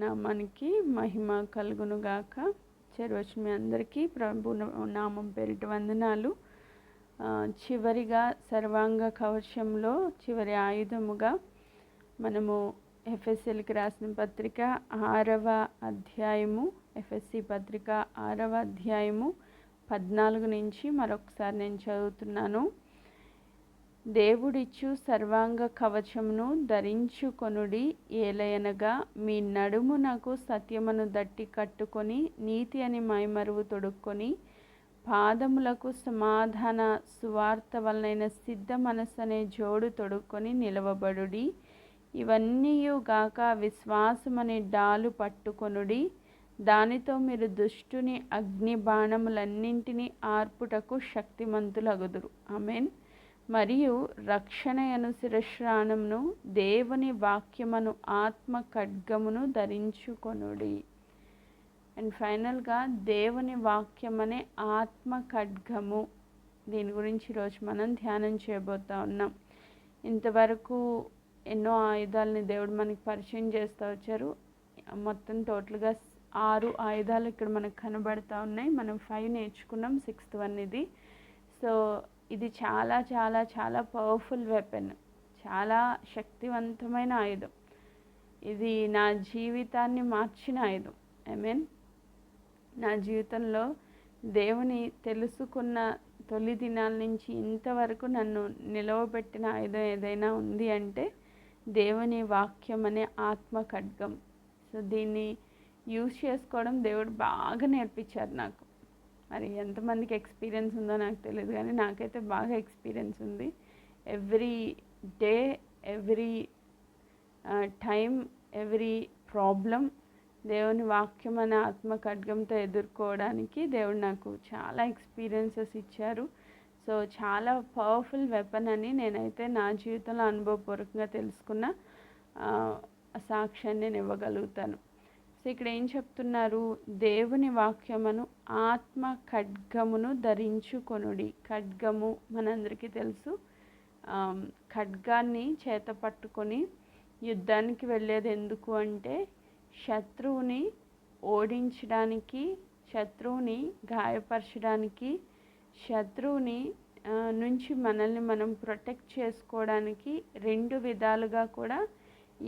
నామానికి మహిమ కలుగునుగాక. చేరవచ్చిన మీ అందరికీ ప్రభు నామం పేరిట వందనాలు. చివరిగా సర్వాంగ కవచంలో చివరి ఆయుధముగా మనము ఎఫ్ఎస్సీలకు రాసిన పత్రిక 6వ అధ్యాయము, ఎఫ్ఎస్సీ పత్రిక 6వ అధ్యాయము 14 నుంచి మరొకసారి నేను చదువుతున్నాను. దేవుడిచ్చు సర్వాంగ కవచమును ధరించుకొనుడి, ఏలయనగా మీ నడుమునకు సత్యమును దట్టి కట్టుకొని, నీతి అని మైమరువు తొడుక్కొని, పాదములకు సమాధాన సువార్త వలనైన సిద్ధ మనస్సు అనే జోడు తొడుక్కొని నిలవబడుడి. ఇవన్నీయు గాక విశ్వాసమనే డాలు పట్టుకొనుడి, దానితో మీరు దుష్టుని అగ్ని బాణములన్నింటినీ ఆర్పుటకు శక్తిమంతులగుదురు. ఆమేన్. మరియు రక్షణయను శిరస్త్రాణమును, దేవుని వాక్యమును ఆత్మ ఖడ్గమును ధరించుకొనుడి. అండ్ ఫైనల్గా దేవుని వాక్యమనే ఆత్మ ఖడ్గము, దీని గురించి ఈరోజు మనం ధ్యానం చేయబోతా ఉన్నాం. ఇంతవరకు ఎన్నో ఆయుధాలని దేవుడు మనకి పరిచయం చేస్తూ వచ్చారు. మొత్తం టోటల్గా 6 ఆయుధాలు ఇక్కడ మనకు కనబడతా ఉన్నాయి. మనం 5 నేర్చుకున్నాం, 6th వన్ ఇది. సో ఇది చాలా చాలా చాలా పవర్ఫుల్ వెపన్, చాలా శక్తివంతమైన ఆయుధం. ఇది నా జీవితాన్ని మార్చిన ఆయుధం. ఆమేన్. నా జీవితంలో దేవుని తెలుసుకున్న తొలి దినాల నుంచి ఇంతవరకు నన్ను నిలవబెట్టిన ఆయుధం ఏదైనా ఉంది అంటే దేవుని వాక్యం అనే ఆత్మ ఖడ్గం. సో దీన్ని యూజ్ చేసుకోవడం దేవుడు బాగా నేర్పించారు నాకు. మరి ఎంతమందికి ఎక్స్పీరియన్స్ ఉందో నాకు తెలియదు, కానీ నాకైతే బాగా ఎక్స్పీరియన్స్ ఉంది. Every day, every time, every problem దేవుని వాక్యం అనే ఆత్మ ఖడ్గంతో ఎదుర్కోవడానికి దేవుడు నాకు చాలా ఎక్స్పీరియన్సెస్ ఇచ్చారు. సో చాలా పవర్ఫుల్ వెపన్ అని నేనైతే నా జీవితంలో అనుభవపూర్వకంగా తెలుసుకున్న సాక్ష్యాన్ని నేను ఇవ్వగలుగుతాను. సో ఇక్కడ ఏం చెప్తున్నారు? దేవుని వాక్యమును ఆత్మ ఖడ్గమును ధరించుకొనుడి. ఖడ్గము మనందరికీ తెలుసు. ఖడ్గాన్ని చేత పట్టుకొని యుద్ధానికి వెళ్ళేది ఎందుకు అంటే శత్రువుని ఓడించడానికి, శత్రువుని గాయపరచడానికి, శత్రువుని నుంచి మనల్ని మనం ప్రొటెక్ట్ చేసుకోవడానికి 2 విధాలుగా కూడా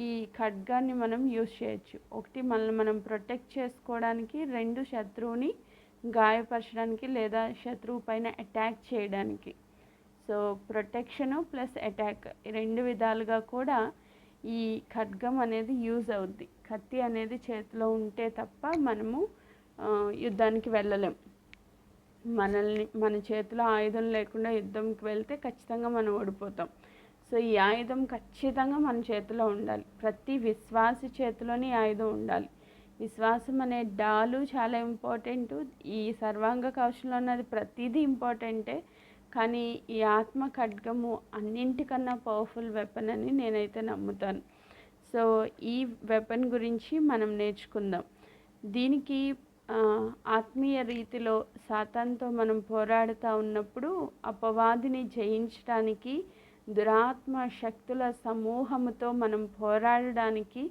ఈ ఖడ్గాన్ని మనం యూజ్ చేయొచ్చు. ఒకటి మనల్ని మనం ప్రొటెక్ట్ చేసుకోవడానికి, 2 శత్రువుని గాయపరచడానికి లేదా శత్రువు పైన అటాక్ చేయడానికి. సో ప్రొటెక్షను ప్లస్ అటాక్, ఈ 2 విధాలుగా కూడా ఈ ఖడ్గం అనేది యూజ్ అవుద్ది. కత్తి అనేది చేతిలో ఉంటే తప్ప మనము యుద్ధానికి వెళ్ళలేం. మన చేతిలో ఆయుధం లేకుండా యుద్ధంకి వెళ్తే ఖచ్చితంగా మనం ఓడిపోతాం. సో ఈ ఆయుధం ఖచ్చితంగా మన చేతిలో ఉండాలి. ప్రతి విశ్వాసి చేతిలోని ఆయుధం ఉండాలి. విశ్వాసం అనే డాలు చాలా ఇంపార్టెంట్. ఈ సర్వాంగ కవచంలో ఉన్నది ప్రతిదీ ఇంపార్టెంటే, కానీ ఈ ఆత్మ ఖడ్గము అన్నింటికన్నా పవర్ఫుల్ వెపన్ అని నేనైతే నమ్ముతాను. సో ఈ వెపన్ గురించి మనం నేర్చుకుందాం. దీనికి ఆత్మీయ రీతిలో సాతానుతో మనం పోరాడుతూ ఉన్నప్పుడు అపవాదిని జయించడానికి, దురాత్మ శక్తుల సమూహముతో మనం పోరాడడానికి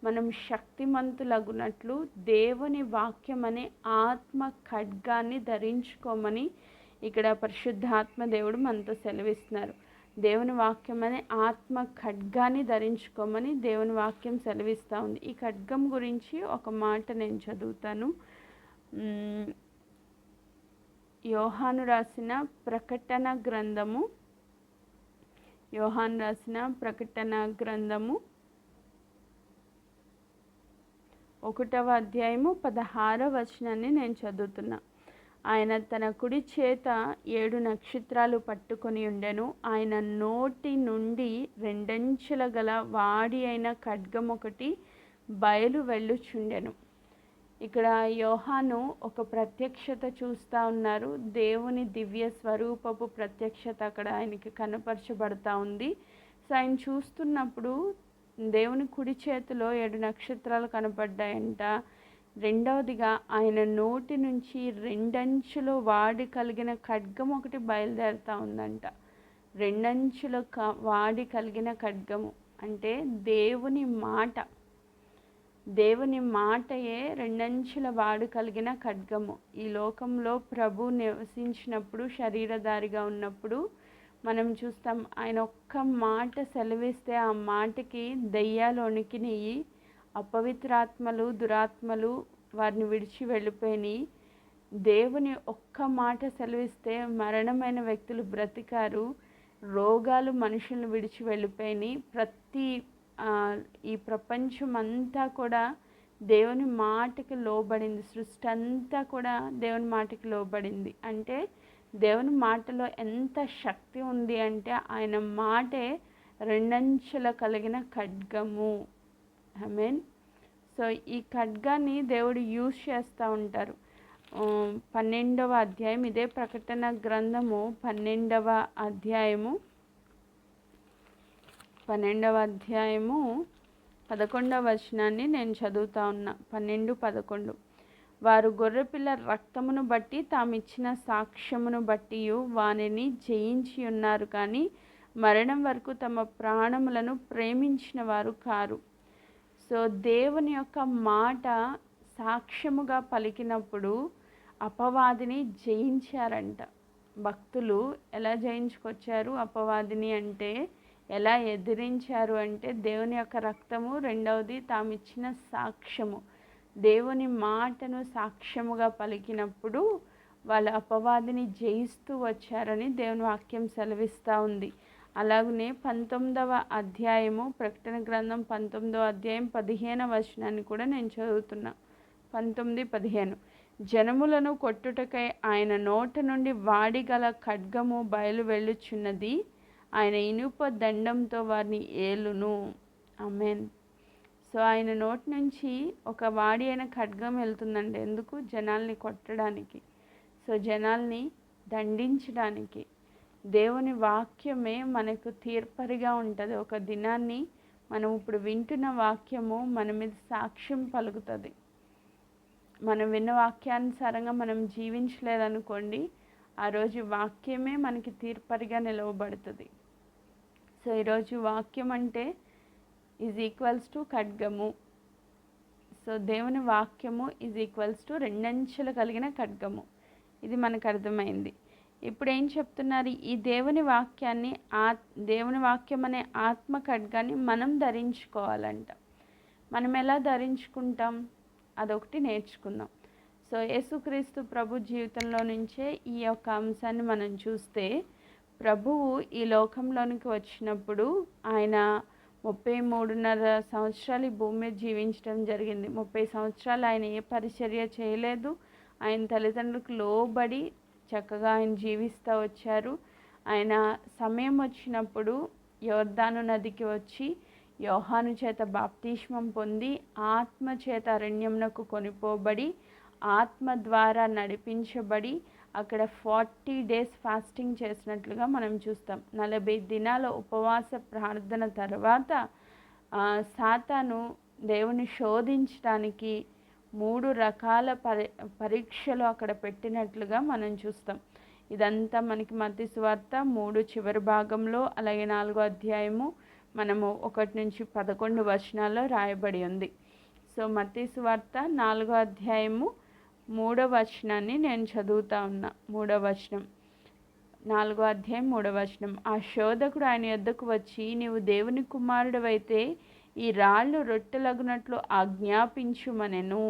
మనం శక్తిమంతులగునట్లు దేవుని వాక్యం అనే ఆత్మ ఖడ్గాన్ని ధరించుకోమని ఇక్కడ పరిశుద్ధాత్మ దేవుడు మనతో సెలవిస్తున్నారు. దేవుని వాక్యం అనే ఆత్మ ఖడ్గాన్ని ధరించుకోమని దేవుని వాక్యం సెలవిస్తూ ఉంది. ఈ ఖడ్గం గురించి ఒక మాట నేను చదువుతాను. యోహాను రాసిన ప్రకటన గ్రంథము, 1వ అధ్యాయము 16వ వచనాన్ని నేను చదువుతున్నా. ఆయన తన కుడి చేత 7 నక్షత్రాలు పట్టుకొని ఉండెను. ఆయన నోటి నుండి 2 అంచుల గల వాడి అయిన ఖడ్గం ఒకటి బయలు వెళ్ళుచుండెను. ఇక్కడ యోహాను ఒక ప్రత్యక్షత చూస్తూ ఉన్నారు. దేవుని దివ్య స్వరూపపు ప్రత్యక్షత అక్కడ ఆయనకి కనపరచబడతా ఉంది. సో ఆయన చూస్తున్నప్పుడు దేవుని కుడి చేతిలో 7 నక్షత్రాలు కనపడ్డాయంట. రెండవదిగా ఆయన నోటి నుంచి 2 అంచుల వాడి కలిగిన ఖడ్గం ఒకటి బయలుదేరుతూ ఉందంట. 2 అంచుల వాడి కలిగిన ఖడ్గము అంటే దేవుని మాట. దేవుని మాటయే రెండంచుల వాడు కలిగిన ఖడ్గము. ఈ లోకంలో ప్రభు నివసించినప్పుడు, శరీరధారిగా ఉన్నప్పుడు మనం చూస్తాం, ఆయన ఒక్క మాట సెలవిస్తే ఆ మాటకి దెయ్యాలు వణికినాయి, అపవిత్రాత్మలు, దురాత్మలు వారిని విడిచి వెళ్ళిపోయినాయి. దేవుని ఒక్క మాట సెలవిస్తే మరణమైన వ్యక్తులు బ్రతికారు, రోగాలు మనుషులను విడిచి వెళ్ళిపోయినాయి. ఈ ప్రపంచం అంతా కూడా దేవుని మాటకి లోబడింది. సృష్టి అంతా కూడా దేవుని మాటకి లోబడింది. అంటే దేవుని మాటలో ఎంత శక్తి ఉంది అంటే ఆయన మాటే రెండంచుల కలిగిన ఖడ్గము. ఆమేన్. సో ఈ ఖడ్గాన్ని దేవుడు యూజ్ చేస్తూ ఉంటారు. 12వ అధ్యాయం, ఇదే ప్రకటన గ్రంథము 12వ అధ్యాయము 11వ వచనాన్ని నేను చదువుతా ఉన్నా. 12:11. వారు గొర్రెపిల్ల రక్తమును బట్టి తామిచ్చిన సాక్ష్యమును బట్టి వానిని జయించి ఉన్నారు, కానీ మరణం వరకు తమ ప్రాణములను ప్రేమించిన వారు కారు. సో దేవుని యొక్క మాట సాక్ష్యముగా పలికినప్పుడు అపవాదిని జయించారంట. భక్తులు ఎలా జయించుకొచ్చారు అపవాదిని అంటే, ఎలా ఎదిరించారు అంటే, దేవుని యొక్క రక్తము, రెండవది తామిచ్చిన సాక్ష్యము. దేవుని మాటను సాక్ష్యముగా పలికినప్పుడు వాళ్ళ అపవాదిని జయిస్తూ వచ్చారని దేవుని వాక్యం సెలవిస్తూ ఉంది. అలాగనే 19వ అధ్యాయము, ప్రకటన గ్రంథం 19వ అధ్యాయం 15వ వచనాన్ని కూడా నేను చదువుతున్నా. 19:15. జనములను కొట్టుటకై ఆయన నోట నుండి వాడిగల ఖడ్గము బయలు వెళ్ళుచున్నది, ఆయన ఇనుప దండంతో వారిని ఏలును. ఆమేన్. సో ఆయన నోటి నుంచి ఒక వాడి అయిన ఖడ్గం వెళ్తుందండి. ఎందుకు? జనాల్ని కొట్టడానికి, సో జనాల్ని దండించడానికి. దేవుని వాక్యమే మనకు తీర్పరిగా ఉంటుంది. ఒక దినాన్ని మనం ఇప్పుడు వింటున్న వాక్యము మన మీద సాక్ష్యం పలుకుతుంది. మనం విన్న వాక్యానుసారంగా మనం జీవించలేదనుకోండి, ఆ రోజు వాక్యమే మనకి తీర్పరిగా నిలవబడుతుంది. సో ఈరోజు వాక్యం అంటే = ఖడ్గము. సో దేవుని వాక్యము = రెండంచులు కలిగిన ఖడ్గము. ఇది మనకు అర్థమైంది. ఇప్పుడు ఏం చెప్తున్నారు? ఈ దేవుని వాక్యాన్ని, దేవుని వాక్యం అనే ఆత్మ ఖడ్గాన్ని మనం ధరించుకోవాలంట. మనం ఎలా ధరించుకుంటాం? అదొకటి నేర్చుకుందాం. సో యేసుక్రీస్తు ప్రభు జీవితంలో నుంచే ఈ యొక్క అంశాన్ని మనం చూస్తే, ప్రభువు ఈ లోకంలోనికి వచ్చినప్పుడు ఆయన 33.5 సంవత్సరాలు ఈ భూమి మీద జీవించడం జరిగింది. 30 సంవత్సరాలు ఆయన ఏ పరిచర్య చేయలేదు. ఆయన తల్లిదండ్రులకు లోబడి చక్కగా ఆయన జీవిస్తూ వచ్చారు. ఆయన సమయం వచ్చినప్పుడు యోర్దాను నదికి వచ్చి యోహాను చేత బాప్తిస్మం పొంది, ఆత్మ చేత అరణ్యమునకు కొనిపోబడి, ఆత్మ ద్వారా నడిపించబడి అక్కడ 40 days ఫాస్టింగ్ చేసినట్లుగా మనం చూస్తాం. 40 దినాల ఉపవాస ప్రార్థన తర్వాత సాతాను దేవుని శోధించడానికి 3 రకాల పరీక్షలు అక్కడ పెట్టినట్లుగా మనం చూస్తాం. ఇదంతా మనకి మత్తయి సువార్త 3 చివరి భాగంలో, అలాగే 4వ అధ్యాయము మనము 1-11 వచనాల్లో రాయబడి ఉంది. సో మత్తయి సువార్త 4వ అధ్యాయము 3వ వచనాన్ని నేను చదువుతా ఉన్నా. 3వ వచనం, 4వ అధ్యాయం 3వ వచనం. ఆ శోధకుడు ఆయన యొద్దకు వచ్చి, నీవు దేవుని కుమారుడవైతే ఈ రాళ్ళు రొట్టెలగునట్లు ఆజ్ఞాపించుమనెను.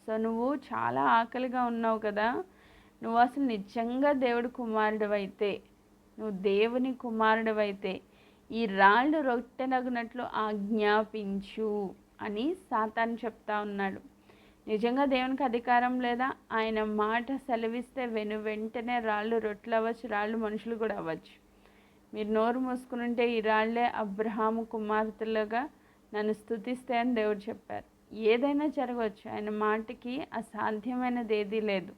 సో నువ్వు చాలా ఆకలిగా ఉన్నావు కదా, నువ్వు అసలు నిజంగా దేవుడి కుమారుడవైతే, నువ్వు దేవుని కుమారుడవైతే ఈ రాళ్ళు రొట్టెలగునట్లు ఆజ్ఞాపించు అని సాతాను చెప్తా ఉన్నాడు. నిజంగా దేవునికి అధికారం లేదా? ఆయన మాట సెలవిస్తే వెంటనే రాళ్ళు రొట్టెలు అవ్వచ్చు, రాళ్ళు మనుషులు కూడా అవ్వచ్చు. మీరు నోరు మూసుకుని ఉంటే ఈ రాళ్లే అబ్రహాము కుమార్తెలుగా నన్ను స్తుతిస్తాయని దేవుడు చెప్పారు. ఏదైనా జరగవచ్చు, ఆయన మాటకి అసాధ్యమైనది ఏదీ లేదు.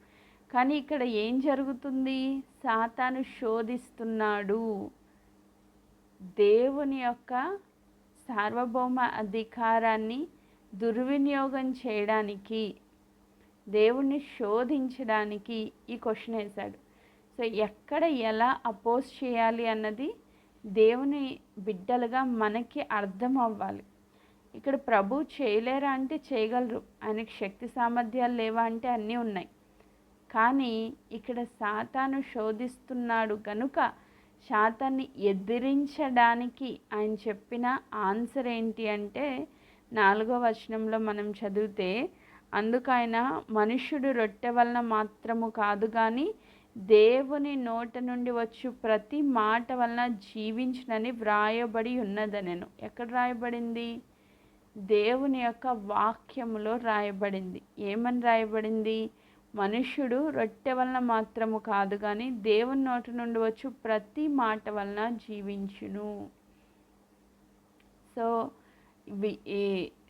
కానీ ఇక్కడ ఏం జరుగుతుంది? సాతాను శోధిస్తున్నాడు. దేవుని యొక్క సార్వభౌమ అధికారాన్ని దుర్వినియోగం చేయడానికి, దేవుణ్ణి శోధించడానికి ఈ క్వశ్చన్ వేశాడు. సో ఎక్కడ ఎలా అపోజ్ చేయాలి అన్నది దేవుని బిడ్డలుగా మనకి అర్థం అవ్వాలి. ఇక్కడ ప్రభు చేయలేరా అంటే చేయగలరు. ఆయనకి శక్తి సామర్థ్యాలు లేవా అంటే అన్నీ ఉన్నాయి. కానీ ఇక్కడ సాతాను శోధిస్తున్నాడు కనుక సాతాన్ని ఎదిరించడానికి ఆయన చెప్పిన ఆన్సర్ ఏంటి అంటే 4వ వచనంలో మనం చదివితే, అందుకు ఆయన మనుష్యుడు రొట్టె వలన మాత్రము కాదు కానీ దేవుని నోట నుండి వచ్చు ప్రతి మాట వలన జీవించునని వ్రాయబడి ఉన్నదనెను. ఎక్కడ రాయబడింది? దేవుని యొక్క వాక్యములో రాయబడింది. ఏమని రాయబడింది? మనుష్యుడు రొట్టె వలన మాత్రము కాదు కానీ దేవుని నోటి నుండి వచ్చు ప్రతి మాట వలన జీవించును. సో ఈ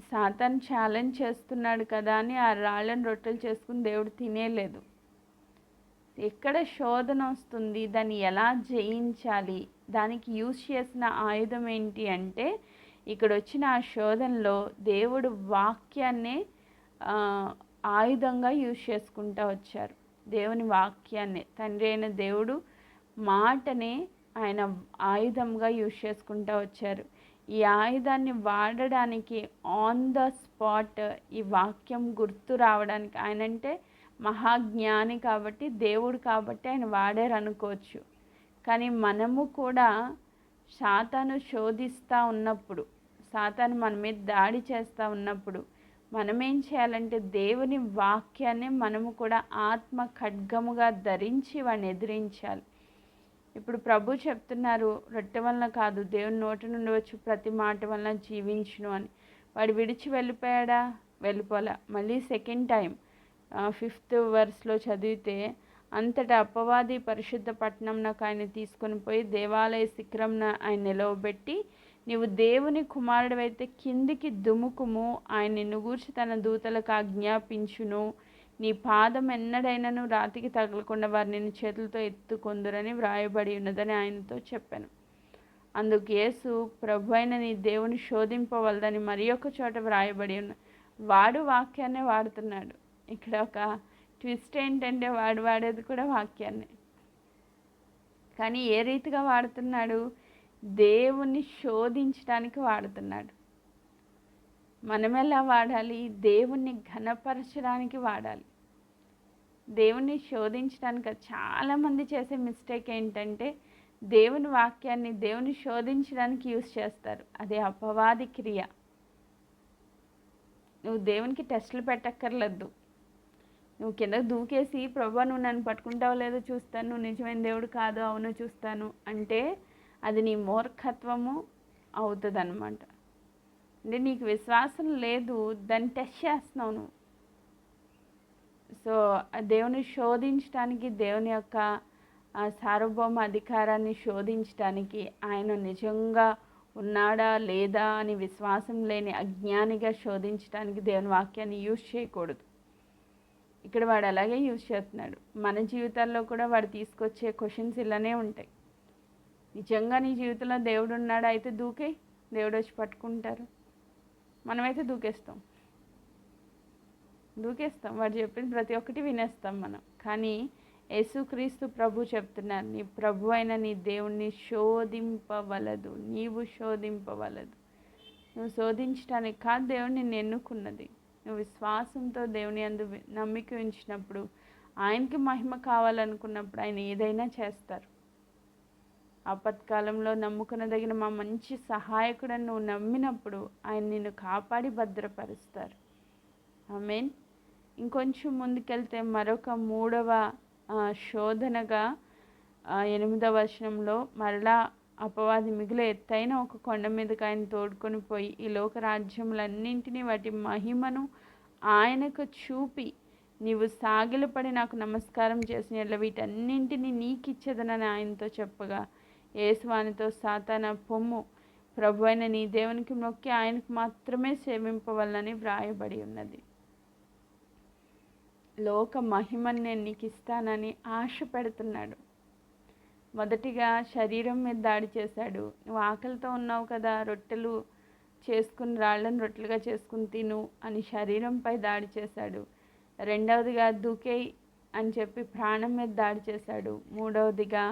సాతాను ఛాలెంజ్ చేస్తున్నాడు కదా అని ఆ రాళ్ళను రొట్టెలు చేసుకుని దేవుడు తినేలేదు. ఎక్కడ శోధన వస్తుంది, దాన్ని ఎలా జయించాలి, దానికి యూజ్ చేసిన ఆయుధం ఏంటి అంటే, ఇక్కడ వచ్చిన ఆ శోధనలో దేవుడు వాక్యాన్నే ఆయుధంగా యూజ్ చేసుకుంటూ వచ్చారు. దేవుని వాక్యాన్ని, తండ్రి అయిన దేవుడు మాటనే ఆయన ఆయుధంగా యూజ్ చేసుకుంటూ వచ్చారు. ఈ ఆయుధాన్ని వాడడానికి ఆన్ ద స్పాట్ ఈ వాక్యం గుర్తు రావడానికి, ఆయనంటే మహాజ్ఞాని కాబట్టి, దేవుడు కాబట్టి ఆయన వాడారు అనుకోవచ్చు. కానీ మనము కూడా సాతాను శోధిస్తూ ఉన్నప్పుడు, సాతాను మన మీద దాడి చేస్తూ ఉన్నప్పుడు మనమేం చేయాలంటే దేవుని వాక్యాన్ని మనము కూడా ఆత్మ ఖడ్గముగా ధరించి వాడిని ఎదిరించాలి. ఇప్పుడు ప్రభు చెప్తున్నారు, రొట్టె వలన కాదు దేవుని నోటి నుండి వచ్చి ప్రతి మాట వలన జీవించును అని. వాడు విడిచి వెళ్ళిపోయాడా? వెళ్ళిపోలే. మళ్ళీ సెకండ్ టైం 5th వెర్స్లో చదివితే, అంతటా అపవాది పరిశుద్ధ పట్టణంనకు ఆయన తీసుకొని పోయి దేవాలయ శిఖరంన ఆయన నిలవబెట్టి, నీవు దేవుని కుమారుడివైతే కిందికి దుముకుము, ఆయన నిన్ను గూర్చి తన దూతలకు ఆజ్ఞాపించును, నీ పాదం ఎన్నడైనను రాతికి తగలకుండా వారు నిన్ను చేతులతో ఎత్తుకొందురని వ్రాయబడి ఉన్నదని ఆయనతో చెప్పాను. అందుకు యేసు, ప్రభు అయిన నీ దేవుని శోధింపవలదని మరి ఒక చోట వ్రాయబడి ఉన్న. వాడు వాక్యాన్నే వాడుతున్నాడు. ఇక్కడ ఒక ట్విస్ట్ ఏంటంటే వాడు వాడేది కూడా వాక్యాన్నే. కానీ ఏ రీతిగా వాడుతున్నాడు? దేవుణ్ణి శోధించడానికి వాడుతున్నాడు. మనం ఎలా వాడాలి? దేవుణ్ణి ఘనపరచడానికి వాడాలి. దేవుణ్ణి శోధించడానికి. చాలామంది చేసే మిస్టేక్ ఏంటంటే దేవుని వాక్యాన్ని దేవుని శోధించడానికి యూజ్ చేస్తారు. అదే అపవాది క్రియ. నువ్వు దేవునికి టెస్టులు పెట్టక్కర్లేదు. నువ్వు కిందకు దూకేసి, ప్రభు నువ్వు నన్ను పట్టుకుంటావో లేదో చూస్తాను, నువ్వు నిజమైన దేవుడు కాదు, అవును చూస్తాను అంటే అది నీ మూర్ఖత్వము అవుతుంది అన్నమాట. అంటే నీకు విశ్వాసం లేదు, దాన్ని టెస్ట్ చేస్తున్నావు నువ్వు. సో దేవుని శోధించడానికి, దేవుని యొక్క సార్వభౌమ అధికారాన్ని శోధించడానికి, ఆయన నిజంగా ఉన్నాడా లేదా అని విశ్వాసం లేని అజ్ఞానిగా శోధించడానికి దేవుని వాక్యాన్ని యూజ్ చేయకూడదు. ఇక్కడ వాడు అలాగే యూజ్ చేస్తున్నాడు. మన జీవితాల్లో కూడా వాడు తీసుకొచ్చే క్వశ్చన్స్ ఇలానే ఉంటాయి. నిజంగా నీ జీవితంలో దేవుడు ఉన్నాడా? అయితే దూకే, దేవుడు వచ్చి పట్టుకుంటారు. మనమైతే దూకేస్తాం. వాడు చెప్పిన ప్రతి ఒక్కటి వినేస్తాం మనం. కానీ యేసుక్రీస్తు ప్రభు చెప్తున్నారు, నీ ప్రభు అయిన నీ దేవుణ్ణి శోధింపవలదు, నీవు శోధింపవలదు. నువ్వు శోధించడానికి కాదు దేవుని నిన్ను ఎన్నుకున్నది. నువ్వు విశ్వాసంతో దేవుని యందు నమ్మిక ఉంచినప్పుడు, ఆయనకి మహిమ కావాలనుకున్నప్పుడు ఆయన ఏదైనా చేస్తారు. ఆపత్కాలంలో నమ్ముకునదగిన మా మంచి సహాయకుడని నువ్వు నమ్మినప్పుడు ఆయన నిన్ను కాపాడి భద్రపరుస్తారు. ఆమేన్. ఇంకొంచెం ముందుకెళ్తే మరొక 3వ శోధనగా 8వ వచనంలో, మరలా అపవాది మిగులు ఎత్తైన ఒక కొండ మీదకి ఆయన తోడుకొని పోయి ఈ లోక రాజ్యములన్నింటినీ వాటి మహిమను ఆయనకు చూపి, నీవు సాగిలపడి నాకు నమస్కారం చేసిన యెడల వీటన్నింటినీ నీకు ఇచ్చేదనని ఆయనతో చెప్పగా, యేసు వానితో, సాతానా పొమ్ము, ప్రభు అయిన నీ దేవునికి మొక్కి ఆయనకు మాత్రమే సేవింపవలనని వ్రాయబడి ఉన్నది. లోక మహిమను నేను నీకు ఇస్తానని ఆశ పెడుతున్నాడు. మొదటిగా శరీరం మీద దాడి చేశాడు. నువ్వు ఆకలితో ఉన్నావు కదా, రొట్టెలు చేసుకుని రాళ్ళను రొట్టెలుగా చేసుకుని తిను అని శరీరంపై దాడి చేశాడు. రెండవదిగా దూకేయ్ అని చెప్పి ప్రాణం మీద దాడి చేశాడు. మూడవదిగా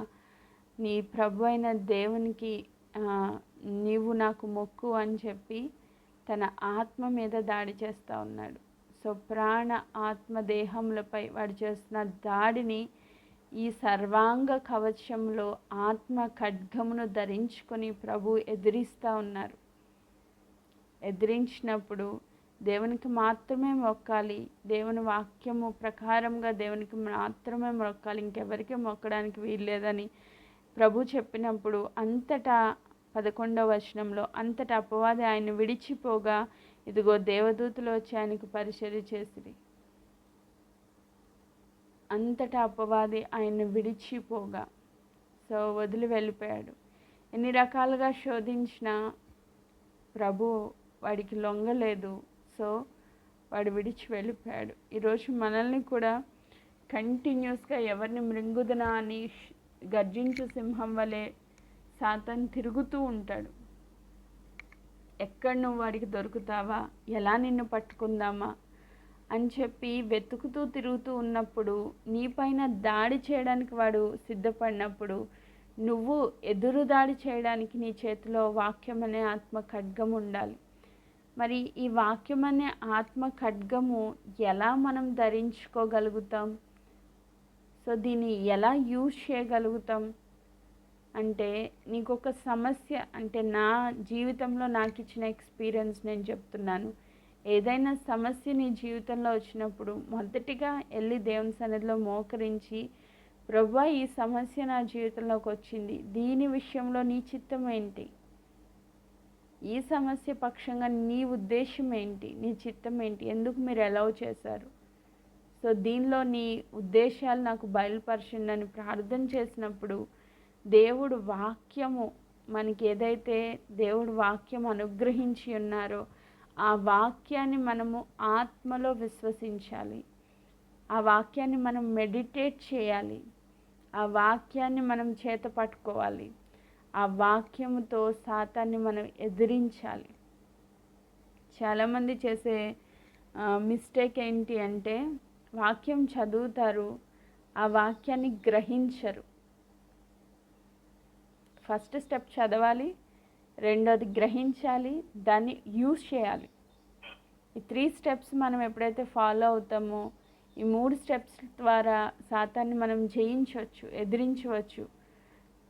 నీ ప్రభు అయిన దేవునికి నీవు నాకు మొక్కు అని చెప్పి తన ఆత్మ మీద దాడి చేస్తూ ఉన్నాడు. సో ప్రాణ ఆత్మ దేహములపై వాడు చేస్తున్న దాడిని ఈ సర్వాంగ కవచంలో ఆత్మ ఖడ్గమును ధరించుకొని ప్రభు ఎదిరిస్తూ ఉన్నారు. ఎదిరించినప్పుడు దేవునికి మాత్రమే మొక్కాలి, దేవుని వాక్యము ప్రకారంగా దేవునికి మాత్రమే మొక్కాలి, ఇంకెవరికి మొక్కడానికి వీల్లేదని ప్రభు చెప్పినప్పుడు అంతటా 11వ వచనంలో అంతటా అపవాది ఆయన విడిచిపోగా ఇదిగో దేవదూతలు వచ్చి ఆయనకు పరిచర్య చేసిరి. అంతటా అపవాది ఆయన విడిచిపోగా, సో వదిలి వెళ్ళిపోయాడు. ఎన్ని రకాలుగా శోధించినా ప్రభు వాడికి లొంగలేదు. సో వాడు విడిచి వెళ్ళిపోయాడు. ఈరోజు మనల్ని కూడా కంటిన్యూస్గా ఎవరిని మృంగుదనా అని గర్జించు సింహం వలె సాతాను తిరుగుతూ ఉంటాడు. ఎక్కడ నువ్వు వాడికి దొరుకుతావా, ఎలా నిన్ను పట్టుకుందామా అని చెప్పి వెతుకుతూ తిరుగుతూ ఉన్నప్పుడు, నీపైన దాడి చేయడానికి వాడు సిద్ధపడినప్పుడు నువ్వు ఎదురు దాడి చేయడానికి నీ చేతిలో వాక్యం అనే ఆత్మ ఖడ్గం ఉండాలి. మరి ఈ వాక్యం అనే ఆత్మ ఖడ్గము ఎలా మనం ధరించుకోగలుగుతాం? సో దీన్ని ఎలా యూజ్ చేయగలుగుతాం అంటే, నీకు ఒక సమస్య అంటే నా జీవితంలో నాకు ఇచ్చిన ఎక్స్పీరియన్స్ నేను చెప్తున్నాను. ఏదైనా సమస్య నీ జీవితంలో వచ్చినప్పుడు మొదటిగా వెళ్ళి దేవుని సన్నిధిలో మోకరించి, ప్రభువా ఈ సమస్య నా జీవితంలోకి వచ్చింది, దీని విషయంలో నీ చిత్తం ఏంటి, ఈ సమస్య పక్షంగా నీ ఉద్దేశం ఏంటి, నీ చిత్తం ఏంటి, ఎందుకు మీరు అలౌ చేశారు, సో దీనిలో నీ ఉద్దేశాలు నాకు బయలుపరచండి అని ప్రార్థన చేసినప్పుడు దేవుడు వాక్యము మనకి ఏదైతే దేవుడు వాక్యం అనుగ్రహించి ఉన్నారో ఆ వాక్యాన్ని మనము ఆత్మలో విశ్వసించాలి. ఆ వాక్యాన్ని మనం మెడిటేట్ చేయాలి. ఆ వాక్యాన్ని మనం చేత పట్టుకోవాలి. ఆ వాక్యముతో సాతాన్ని మనం ఎదిరించాలి. చాలామంది చేసే మిస్టేక్ ఏంటి అంటే, వాక్యం చదువుతారు, ఆ వాక్యాన్ని గ్రహించరు. ఫస్ట్ స్టెప్ చదవాలి, రెండోది గ్రహించాలి, దాన్ని యూజ్ చేయాలి. ఈ 3 స్టెప్స్ మనం ఎప్పుడైతే ఫాలో అవుతామో, ఈ 3 స్టెప్స్ ద్వారా సాతాన్ని మనం జయించవచ్చు, ఎదిరించవచ్చు,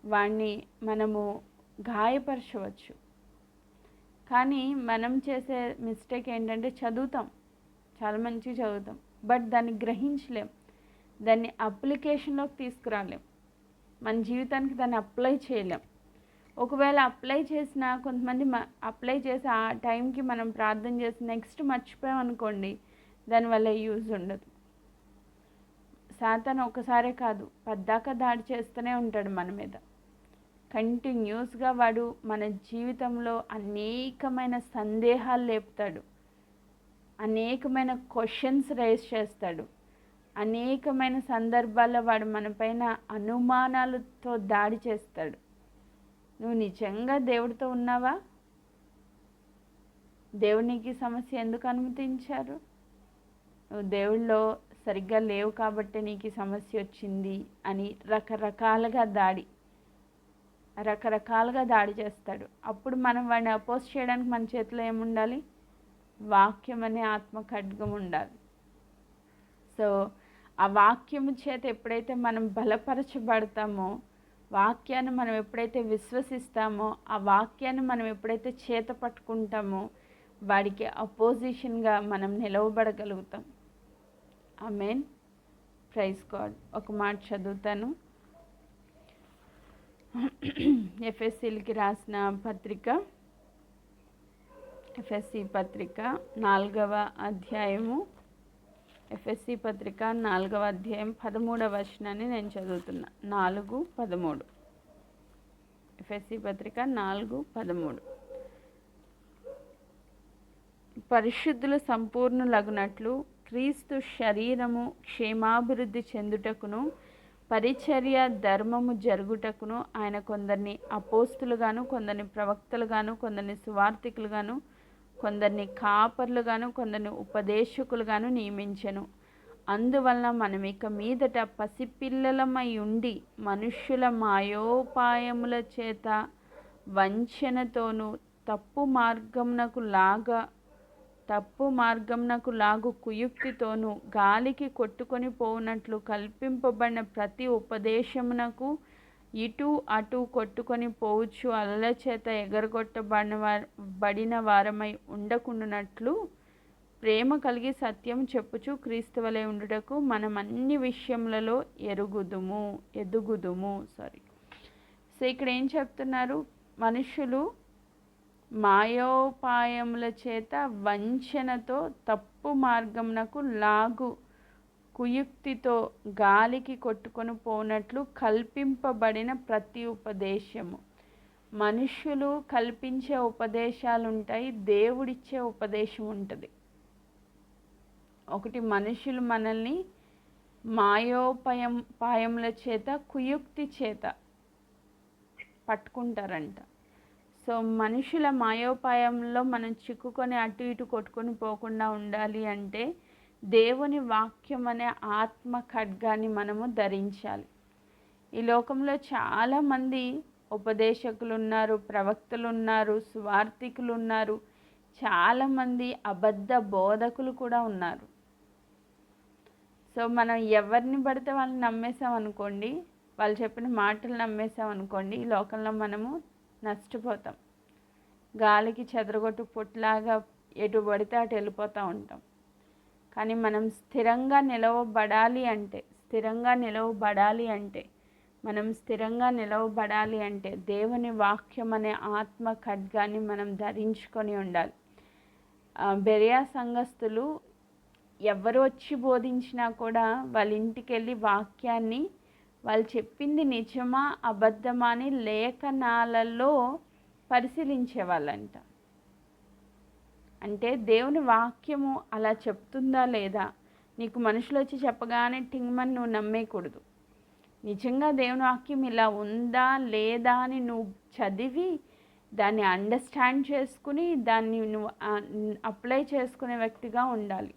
వాణ్ణి మనము గాయపరచవచ్చు. కానీ మనం చేసే మిస్టేక్ ఏంటంటే, చదువుతాం, చాలా మంచిగా చదువుతాం, బట్ దాన్ని గ్రహించలేం, దాన్ని అప్లికేషన్లోకి తీసుకురాలేం, మన జీవితానికి దాన్ని అప్లై చేయలేం. ఒకవేళ అప్లై చేసినా కొంతమంది అప్లై చేసి ఆ టైంకి మనం ప్రార్థన చేసి నెక్స్ట్ మర్చిపోయాం అనుకోండి, దానివల్ల యూజ్ ఉండదు. సాతాను ఒకసారే కాదు, పద్దాక దాడి చేస్తూనే ఉంటాడు మన మీద. కంటిన్యూస్గా వాడు మన జీవితంలో అనేకమైన సందేహాలు లేపుతాడు, అనేకమైన క్వశ్చన్స్ రైజ్ చేస్తాడు, అనేకమైన సందర్భాల్లో వాడు మనపైన అనుమానాలతో దాడి చేస్తాడు. నువ్వు నిజంగా దేవుడితో ఉన్నావా? దేవునికి సమస్య ఎందుకు అనుమతించారు? నువ్వు దేవుళ్ళో సరిగ్గా లేవు కాబట్టి నీకు సమస్య వచ్చింది అని రకరకాలుగా దాడి చేస్తాడు. అప్పుడు మనం వాడిని అపోజ్ చేయడానికి మన చేతిలో ఏముండాలి? వాక్యం అనే ఆత్మ ఖడ్గం ఉండాలి. సో ఆ వాక్యము చేత ఎప్పుడైతే మనం బలపరచబడతామో, వాక్యాన్ని మనం ఎప్పుడైతే విశ్వసిస్తామో, ఆ వాక్యాన్ని మనం ఎప్పుడైతే చేత పట్టుకుంటామో, వాడికి అపోజిషన్గా మనం నిలవబడగలుగుతాం. ఆమేన్. Praise God. ఒక మాట చదువుతాను. ఎఫెసీలకి రాసిన పత్రిక, ఎఫ్ఎస్సి పత్రిక 4వ అధ్యాయము, ఎఫ్ఎస్సి పత్రిక 4వ అధ్యాయం 13వ వచనాన్ని నేను చదువుతున్నా. 4:13. ఎఫ్ఎస్సి పత్రిక 4:13. పరిశుద్ధులు సంపూర్ణులగునట్లు క్రీస్తు శరీరము క్షేమాభివృద్ధి చెందుటకును పరిచర్య ధర్మము జరుగుటకును ఆయన కొందరిని అపోస్తులుగాను, కొందరిని ప్రవక్తలుగాను, కొందరిని సువార్తికులుగాను, కొందరిని కాపర్లుగాను, కొందరిని ఉపదేశకులుగాను నియమించెను. అందువలన మనం ఇక మీదట పసిపిల్లలమై ఉండి మనుష్యుల మాయోపాయముల చేత వంచనతోనూ తప్పు మార్గమునకు లాగు కుయుక్తితోనూ గాలికి కొట్టుకొని పోవునట్లు కల్పింపబడిన ప్రతి ఉపదేశమునకు ఇటు అటు కొట్టుకొని పోవచ్చు అలల చేత ఎగరగొట్టబడిన వారమై ఉండకుండానట్లు ప్రేమ కలిగి సత్యం చెప్పుచు క్రీస్తు వలె ఉండుటకు మనం అన్ని విషయములలో ఎదుగుదుము. సో ఇక్కడ ఏం చెప్తున్నారు? మనుషులు మాయోపాయముల చేత వంచనతో తప్పు మార్గమునకు లాగు కుయుక్తితో గాలికి కొట్టుకొని పోనట్లు కల్పింపబడిన ప్రతి ఉపదేశము. మనుషులు కల్పించే ఉపదేశాలు ఉంటాయి, దేవుడిచ్చే ఉపదేశం ఉంటుంది. ఒకటి, మనుషులు మనల్ని మాయోపాయముల చేత కుయుక్తి చేత పట్టుకుంటారంట. సో మనుషుల మాయోపాయంలో మనం చిక్కుకొని అటు ఇటు కొట్టుకొని పోకుండా ఉండాలి అంటే దేవుని వాక్యం అనే ఆత్మ ఖడ్గాన్ని మనము ధరించాలి. ఈ లోకంలో చాలామంది ఉపదేశకులు ఉన్నారు, ప్రవక్తలు ఉన్నారు, సువార్థికులు ఉన్నారు, చాలామంది అబద్ధ బోధకులు కూడా ఉన్నారు. సో మనం ఎవరిని పడితే వాళ్ళని నమ్మేసాం అనుకోండి, వాళ్ళు చెప్పిన మాటలు నమ్మేసాం అనుకోండి, ఈ లోకంలో మనము నష్టపోతాం. గాలికి చెదరగొట్టు పొట్టులాగా ఎటు పడితే అటు వెళ్ళిపోతూ ఉంటాం. కానీ మనం స్థిరంగా నిలవబడాలి అంటే దేవుని వాక్యం అనే ఆత్మ ఖడ్గాన్ని మనం ధరించుకొని ఉండాలి. బెరియా సంఘస్థులు ఎవరు వచ్చి బోధించినా కూడా వాళ్ళ ఇంటికి వెళ్ళి వాక్యాన్ని, వాళ్ళు చెప్పింది నిజమా అబద్ధమా అని లేఖనాలలో పరిశీలించేవాళ్ళంట. అంటే దేవుని వాక్యము అలా చెప్తుందా లేదా, నీకు మనుషులు వచ్చి చెప్పగానే టింగ్మని నువ్వు నమ్మేయకూడదు. నిజంగా దేవుని వాక్యం ఇలా ఉందా లేదా అని నువ్వు చదివి దాన్ని అండర్స్టాండ్ చేసుకుని దాన్ని నువ్వు అప్లై చేసుకునే వ్యక్తిగా ఉండాలి.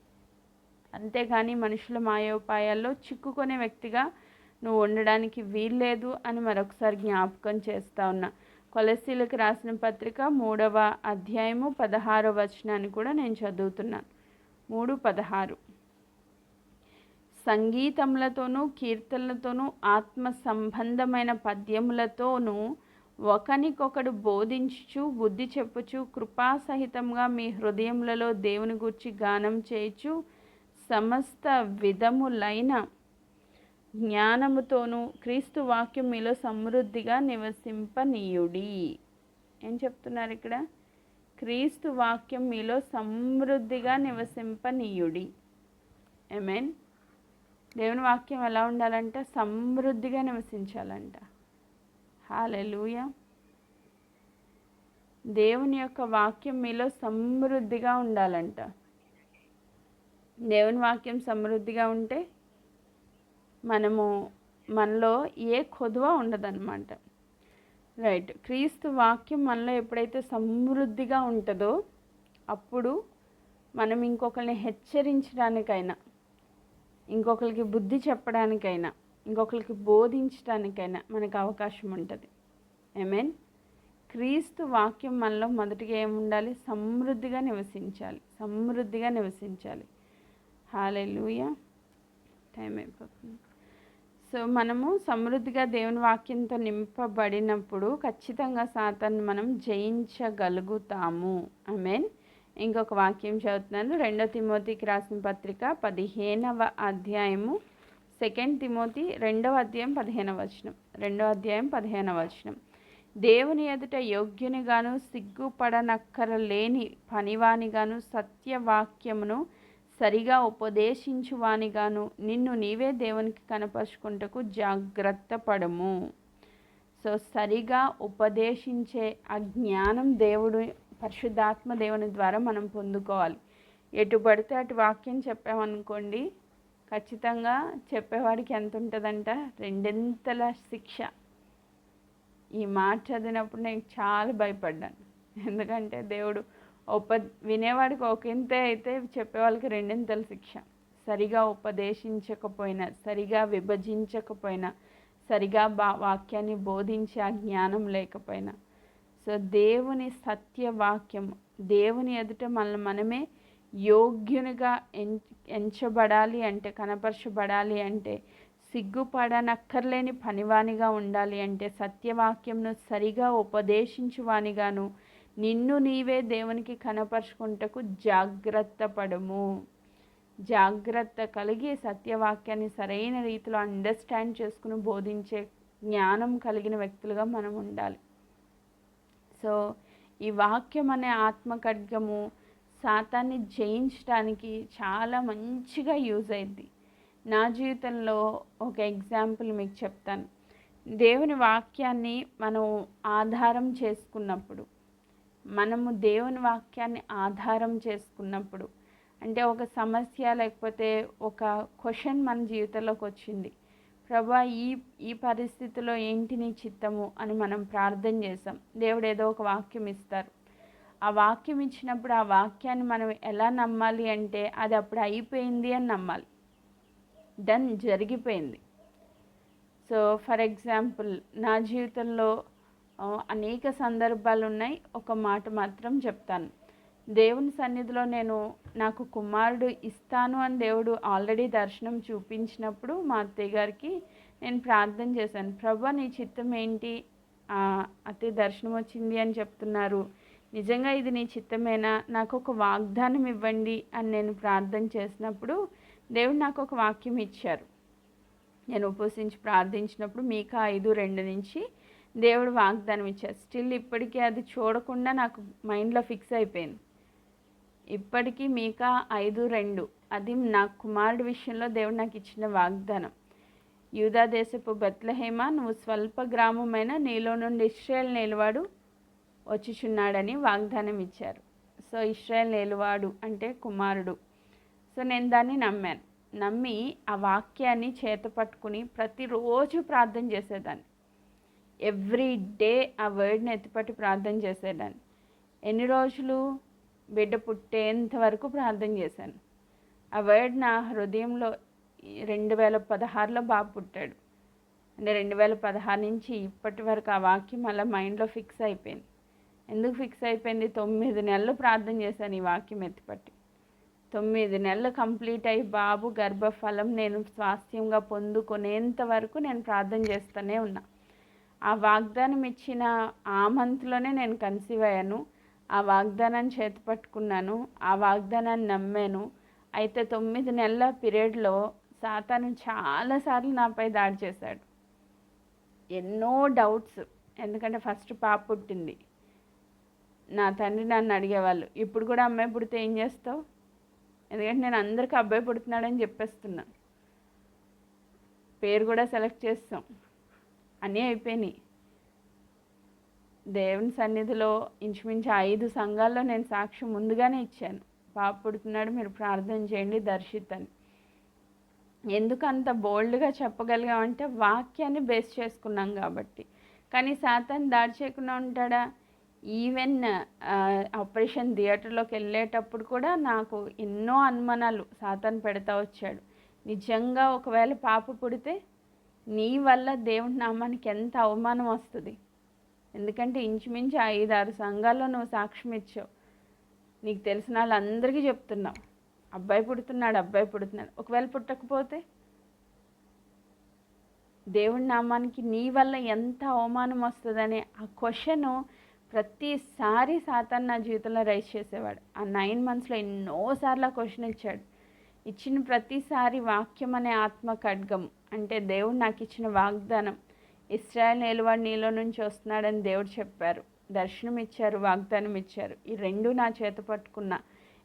అంతేగాని మనుషుల మాయోపాయాల్లో చిక్కుకునే వ్యక్తిగా నువ్వు ఉండడానికి వీల్లేదు అని మరొకసారి జ్ఞాపకం చేస్తా ఉన్నా. కొలస్సీలకు రాసిన పత్రిక 3వ అధ్యాయము 16వ వచనాన్ని కూడా నేను చదువుతున్నాను. 3:16 సంగీతములతోనూ కీర్తనలతోనూ ఆత్మ సంబంధమైన పద్యములతోనూ ఒకనికొకడు బోధించుచు బుద్ధి చెప్పుచు కృపాసహితంగా మీ హృదయములలో దేవుని గూర్చి గానం చేయుచు సమస్త విధములైన జ్ఞానముతోనూ క్రీస్తు వాక్యం మీలో సమృద్ధిగా నివసింపనీయుడి. ఏం చెప్తున్నారు ఇక్కడ? క్రీస్తు వాక్యం మీలో సమృద్ధిగా నివసింపనీయుడి. ఆమేన్. దేవుని వాక్యం ఎలా ఉండాలంట? సమృద్ధిగా నివసించాలంట. హల్లెలూయా. దేవుని యొక్క వాక్యం మీలో సమృద్ధిగా ఉండాలంట. దేవుని వాక్యం సమృద్ధిగా ఉంటే మనలో ఏ కొదువ ఉండదన్నమాట. రైట్. క్రీస్తు వాక్యం మనలో ఎప్పుడైతే సమృద్ధిగా ఉంటుందో అప్పుడు మనం ఇంకొకరిని హెచ్చరించడానికైనా, ఇంకొకరికి బుద్ధి చెప్పడానికైనా, ఇంకొకరికి బోధించడానికైనా మనకు అవకాశం ఉంటుంది. ఆమేన్. క్రీస్తు వాక్యం మనలో మొదటిగా ఏముండాలి? సమృద్ధిగా నివసించాలి. హల్లెలూయా. టైం అయిపోతుంది. సో మనము సమృద్ధిగా దేవుని వాక్యంతో నింపబడినప్పుడు ఖచ్చితంగా సాతాన్ని మనం జయించగలుగుతాము. ఆమేన్. ఇంకొక వాక్యం చదువుతున్నాను. 2 తిమోతికి రాసిన పత్రిక 15వ అధ్యాయము 2 తిమోతి 2వ అధ్యాయం 15వ వచనం. 2వ అధ్యాయం 15వ వచనం. దేవుని ఎదుట యోగ్యునిగాను సిగ్గుపడనక్కరలేని పనివానిగాను సత్యవాక్యమును సరిగా ఉపదేశించువానిగాను నిన్ను నీవే దేవునికి కనపరుచుకుంటకు జాగ్రత్త పడము. సో సరిగా ఉపదేశించే ఆ జ్ఞానం దేవుడు, పరిశుద్ధాత్మ దేవుని ద్వారా మనం పొందుకోవాలి. ఎటు పడితే అటు వాక్యం చెప్పామనుకోండి, ఖచ్చితంగా చెప్పేవాడికి ఎంత ఉంటుందంట? 2 శిక్ష. ఈ మాట చదివినప్పుడు నేను చాలా భయపడ్డాను. ఎందుకంటే దేవుడు వినేవాడికి ఒక ఇంతే అయితే చెప్పేవాళ్ళకి 2 శిక్ష. సరిగా ఉపదేశించకపోయినా, సరిగా విభజించకపోయినా, సరిగా వాక్యాన్ని బోధించే ఆ జ్ఞానం లేకపోయినా. సో దేవుని సత్యవాక్యం, దేవుని ఎదుట మనమే యోగ్యునిగా ఎంచబడాలి అంటే, కనపరచబడాలి అంటే, సిగ్గుపడనక్కర్లేని పనివానిగా ఉండాలి అంటే, సత్యవాక్యంను సరిగా ఉపదేశించువానిగాను నిన్ను నీవే దేవునికి కనపరుచుకుంటకు జాగ్రత్త పడము. జాగ్రత్త కలిగి సత్యవాక్యాన్ని సరైన రీతిలో అండర్స్టాండ్ చేసుకుని బోధించే జ్ఞానం కలిగిన వ్యక్తులుగా మనం ఉండాలి. సో ఈ వాక్యం అనే ఆత్మ ఖడ్గము సాతాన్ని జయించడానికి చాలా మంచిగా యూజ్ అయింది. నా జీవితంలో ఒక ఎగ్జాంపుల్ మీకు చెప్తాను. దేవుని వాక్యాన్ని మనం ఆధారం చేసుకున్నప్పుడు, మనము దేవుని వాక్యాన్ని ఆధారం చేసుకున్నప్పుడు అంటే ఒక సమస్య లేకపోతే ఒక క్వశ్చన్ మన జీవితంలోకి వచ్చింది, ప్రభా ఈ పరిస్థితిలో ఏంటి నీ చిత్తము అని మనం ప్రార్థన చేసాం. దేవుడు ఏదో ఒక వాక్యం ఇస్తారు. ఆ వాక్యం ఇచ్చినప్పుడు ఆ వాక్యాన్ని మనం ఎలా నమ్మాలి అంటే, అది అప్పుడు అయిపోయింది అని నమ్మాలి. డన్, జరిగిపోయింది. సో ఫర్ ఎగ్జాంపుల్ నా జీవితంలో అనేక సందర్భాలు ఉన్నాయి. ఒక మాట మాత్రం చెప్తాను. దేవుని సన్నిధిలో నాకు కుమారుడు ఇస్తాను అని దేవుడు ఆల్రెడీ దర్శనం చూపించినప్పుడు మా అత్తయ్య గారికి నేను ప్రార్థన చేశాను. ప్రభా నీ చిత్తం ఏంటి, అత్తయ్య దర్శనం వచ్చింది అని చెప్తున్నారు, నిజంగా ఇది నీ చిత్తమేనా, నాకు ఒక వాగ్దానం ఇవ్వండి అని నేను ప్రార్థన చేసినప్పుడు దేవుడు నాకు ఒక వాక్యం ఇచ్చారు. నేను ఉపవసించి ప్రార్థించినప్పుడు మీకా 5:2 నుంచి దేవుడు వాగ్దానం ఇచ్చారు. స్టిల్ ఇప్పటికీ అది చూడకుండా నాకు మైండ్లో ఫిక్స్ అయిపోయింది. ఇప్పటికీ మీకా 5:2 అది నా కుమారుడి విషయంలో దేవుడు నాకు ఇచ్చిన వాగ్దానం. యూదా దేశపు బెత్లెహేమ, నువ్వు స్వల్ప గ్రామమైన నీలో నుండి ఇశ్రాయేలు నేలువాడు వచ్చుచున్నాడని వాగ్దానం ఇచ్చారు. సో ఇశ్రాయేలు నేలువాడు అంటే కుమారుడు. సో నేను దాన్ని నమ్మి ఆ వాక్యాన్ని చేత పట్టుకుని ప్రతిరోజు ప్రార్థన చేసేదాన్ని. ఎవ్రీ డే ఆ వర్డ్ని ఎత్తిపట్టి ప్రార్థన చేసేదాన్ని. ఎన్ని రోజులు? బిడ్డ పుట్టేంత వరకు ప్రార్థన చేశాను. ఆ వర్డ్ నా హృదయంలో 2016లో బాబు పుట్టాడు. అంటే 2016 నుంచి ఇప్పటి వరకు ఆ వాక్యం అలా మైండ్లో ఫిక్స్ అయిపోయింది. ఎందుకు ఫిక్స్ అయిపోయింది? 9 నెలలు ప్రార్థన చేశాను ఈ వాక్యం ఎత్తిపట్టి. 9 నెలలు కంప్లీట్ అయ్యి బాబు గర్భఫలం నేను స్వాస్థ్యంగా పొందుకునేంత వరకు నేను ప్రార్థన చేస్తూనే ఉన్నా. ఆ వాగ్దానం ఇచ్చిన ఆ మంత్లోనే నేను కన్సీవ్ అయ్యాను. ఆ వాగ్దానాన్ని చేతపట్టుకున్నాను. ఆ వాగ్దానాన్ని నమ్మాను. అయితే 9 నెలల పీరియడ్లో సాతాను చాలాసార్లు నాపై దాడి చేశాడు. ఎన్నో డౌట్స్. ఎందుకంటే ఫస్ట్ పాప పుట్టింది. నా తండ్రి నన్ను అడిగేవాళ్ళు, ఇప్పుడు కూడా అమ్మాయి పుడితే ఏం చేస్తావు? ఎందుకంటే నేను అందరికీ అబ్బాయి పుడుతున్నాడని చెప్పేస్తున్నాను. పేరు కూడా సెలెక్ట్ చేస్తాం. అన్నీ అయిపోయినాయి. దేవుని సన్నిధిలో ఇంచుమించు 5 సంఘాల్లో నేను సాక్ష్యం ముందుగానే ఇచ్చాను. పాప పుడుతున్నాడు, మీరు ప్రార్థన చేయండి దర్శిత్ అని. ఎందుకు అంత బోల్డ్గా చెప్పగలిగామంటే వాక్యాన్ని బేస్ చేసుకున్నాం కాబట్టి. కానీ సాతాను దాడి చేయకుండా ఉంటాడా? ఈవెన్ ఆపరేషన్ థియేటర్లోకి వెళ్ళేటప్పుడు కూడా నాకు ఎన్నో అనుమానాలు సాతాను పెడతా వచ్చాడు. నిజంగా ఒకవేళ పాప పుడితే నీ వల్ల దేవుని నామానికి ఎంత అవమానం వస్తుంది. ఎందుకంటే ఇంచుమించు 5-6 సంఘాల్లో నువ్వు సాక్ష్యం ఇచ్చావు. నీకు తెలిసిన వాళ్ళందరికీ చెప్తున్నావు అబ్బాయి పుడుతున్నాడు. ఒకవేళ పుట్టకపోతే దేవుని నామానికి నీ వల్ల ఎంత అవమానం వస్తుందనే ఆ క్వశ్చను ప్రతిసారి సాతాను నా జీవితంలో రైజ్ చేసేవాడు. ఆ 9 monthsలో ఎన్నోసార్లు ఆ క్వశ్చన్ ఇచ్చాడు. ఇచ్చిన ప్రతిసారి వాక్యం అనే ఆత్మ ఖడ్గం అంటే దేవుడు నాకు ఇచ్చిన వాగ్దానం, ఇశ్రాయేలు నేలువాడు నీలో నుంచి వస్తున్నాడని దేవుడు చెప్పారు, దర్శనం ఇచ్చారు, వాగ్దానం ఇచ్చారు. ఈ 2 నా చేత పట్టుకున్న.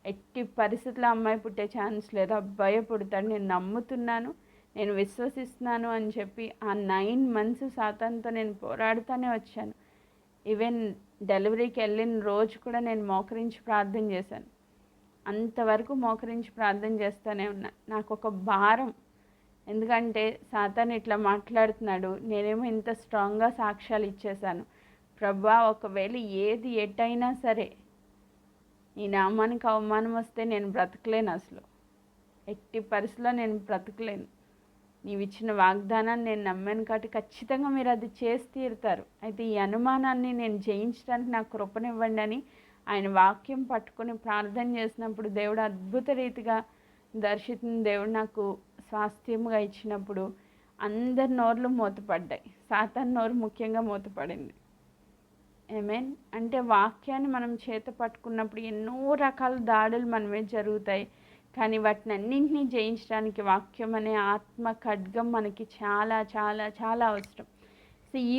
ఎట్టి పరిస్థితుల్లో అమ్మాయి పుట్టే ఛాన్స్ లేదు, అబ్బాయి పుడతాడు, నేను నమ్ముతున్నాను, నేను విశ్వసిస్తున్నాను అని చెప్పి ఆ 9 months సాతానుతో నేను పోరాడుతూనే వచ్చాను. ఈవెన్ డెలివరీకి వెళ్ళిన రోజు కూడా నేను మోకరించి ప్రార్థన చేశాను. అంతవరకు మోకరించి ప్రార్థన చేస్తూనే ఉన్నా. నాకు ఒక భారం. ఎందుకంటే సాతాను ఇట్లా మాట్లాడుతున్నాడు, నేనేమో ఇంత స్ట్రాంగ్గా సాక్ష్యాలు ఇచ్చేశాను. ప్రభా ఒకవేళ ఏది ఎటైనా సరే నీ నామానికి అవమానం వస్తే నేను బ్రతకలేను. అసలు ఎట్టి పరిస్థితిలో నేను బ్రతకలేను. నీవు ఇచ్చిన వాగ్దానాన్ని నేను నమ్మాను కాబట్టి ఖచ్చితంగా మీరు అది చేసి తీరుతారు. అయితే ఈ అనుమానాన్ని నేను జయించడానికి నాకు కృపనివ్వండి అని ఆయన వాక్యం పట్టుకొని ప్రార్థన చేసినప్పుడు దేవుడు అద్భుత రీతిగా దేవుడు నాకు స్వాస్థ్యముగా ఇచ్చినప్పుడు అందరి నోర్లు మూతపడ్డాయి. సాతాను నోరు ముఖ్యంగా మూతపడింది. ఆమేన్. అంటే వాక్యాన్ని మనం చేత పట్టుకున్నప్పుడు ఎన్నో రకాల దాడులు మన మీద జరుగుతాయి. కానీ వాటిని అన్నింటినీ జయించడానికి వాక్యం అనే ఆత్మ ఖడ్గం మనకి చాలా చాలా చాలా అవసరం. సో ఈ